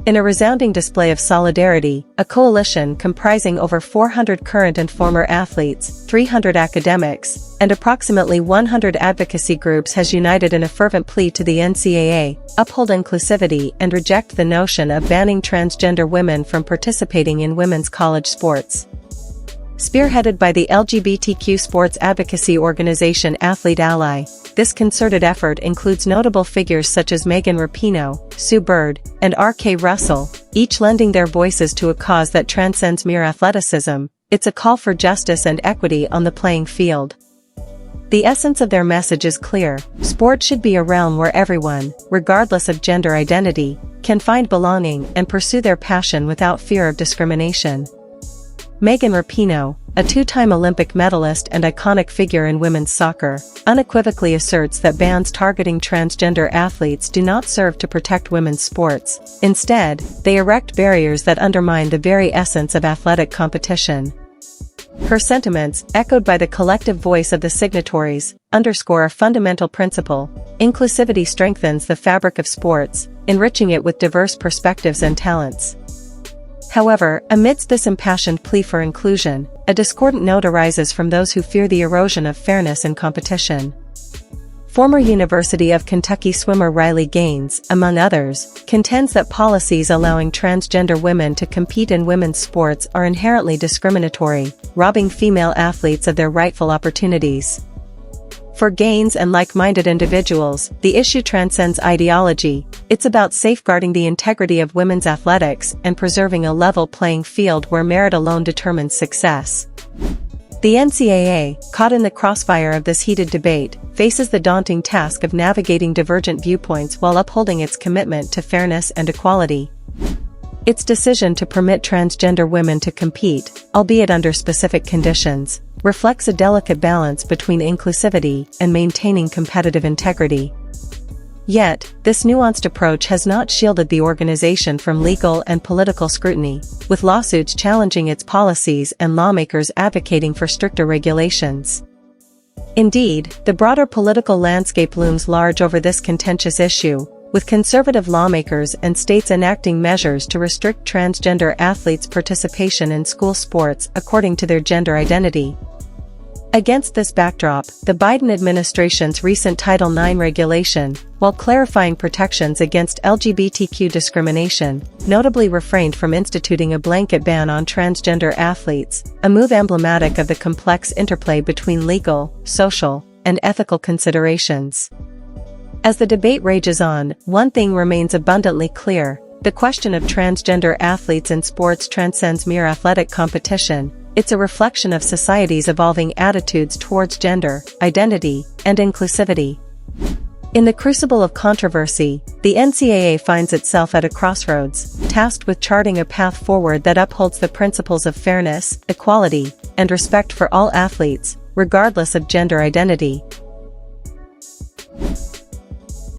In a resounding display of solidarity, a coalition comprising over 400 current and former athletes, 300 academics, and approximately 100 advocacy groups has united in a fervent plea to the NCAA, uphold inclusivity and reject the notion of banning transgender women from participating in women's college sports. Spearheaded by the LGBTQ sports advocacy organization Athlete Ally, this concerted effort includes notable figures such as Megan Rapinoe, Sue Bird, and R.K. Russell, each lending their voices to a cause that transcends mere athleticism. It's a call for justice and equity on the playing field. The essence of their message is clear: sport should be a realm where everyone, regardless of gender identity, can find belonging and pursue their passion without fear of discrimination. Megan Rapinoe, a two-time Olympic medalist and iconic figure in women's soccer, unequivocally asserts that bans targeting transgender athletes do not serve to protect women's sports. Instead, they erect barriers that undermine the very essence of athletic competition. Her sentiments, echoed by the collective voice of the signatories, underscore a fundamental principle: inclusivity strengthens the fabric of sports, enriching it with diverse perspectives and talents. However, amidst this impassioned plea for inclusion, a discordant note arises from those who fear the erosion of fairness in competition. Former University of Kentucky swimmer Riley Gaines, among others, contends that policies allowing transgender women to compete in women's sports are inherently discriminatory, robbing female athletes of their rightful opportunities. For Gaines and like-minded individuals, the issue transcends ideology. It's about safeguarding the integrity of women's athletics and preserving a level playing field where merit alone determines success. The NCAA, caught in the crossfire of this heated debate, faces the daunting task of navigating divergent viewpoints while upholding its commitment to fairness and equality. Its decision to permit transgender women to compete, albeit under specific conditions, reflects a delicate balance between inclusivity and maintaining competitive integrity. Yet, this nuanced approach has not shielded the organization from legal and political scrutiny, with lawsuits challenging its policies and lawmakers advocating for stricter regulations. Indeed, the broader political landscape looms large over this contentious issue, with conservative lawmakers and states enacting measures to restrict transgender athletes' participation in school sports according to their gender identity. Against this backdrop, the Biden administration's recent Title IX regulation, while clarifying protections against LGBTQ discrimination, notably refrained from instituting a blanket ban on transgender athletes, a move emblematic of the complex interplay between legal, social, and ethical considerations. As the debate rages on, one thing remains abundantly clear: the question of transgender athletes in sports transcends mere athletic competition. It's a reflection of society's evolving attitudes towards gender, identity, and inclusivity. In the crucible of controversy, the NCAA finds itself at a crossroads, tasked with charting a path forward that upholds the principles of fairness, equality, and respect for all athletes, regardless of gender identity.